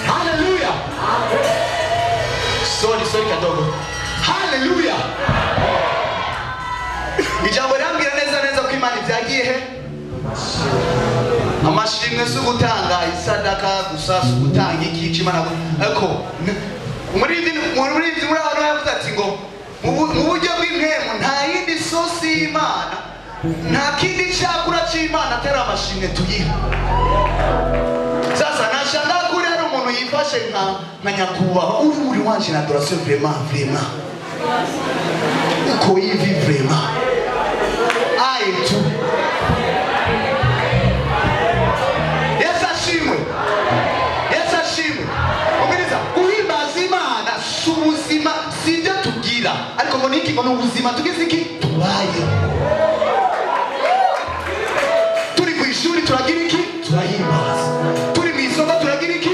Hallelujah. Sorry kadogo. Hallelujah. Ijambo rambira neza ko Imana ibyagiye he? Amashimwe so gutanga isadaka gusa so gutanga iki Imana ariko muri abantu bavuze ati ngo mu buryo bw'impemu nta yindi sosi y'Imana nta kindi cyakura cy'Imana atari amashimwe tuyiha. Sasa nashanga kuri ari umuntu yifashe nka nyakubaha uri wanje na adoration vraiment uko yivi vraiment aitu Yesashimwe umiriza uhimbaza Imana subuzima ngo ni ubuzima tugize iki tubaye. Turi ku ishuri turagira iki turahimbaza, turi mu isoko turagira iki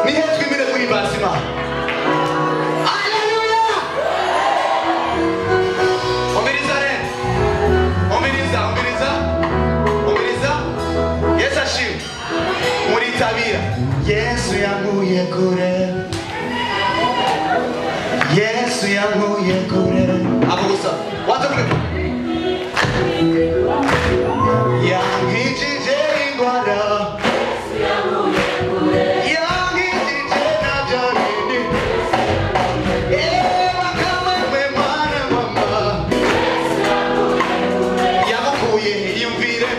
ni he twimire guhimbaza Imana. Haleluya. Omiriza re, omiriza Yesu ashimwe. Muritabira Yesu yankuye kure, Yesu yankuye kure. Abo gusa waza kure. Yankijije ingwara, Yesu yankuye kure, yankijije na byarindi. Bakama mwe mwana mama, Yesu yankuye kure, yamukuye iyumvire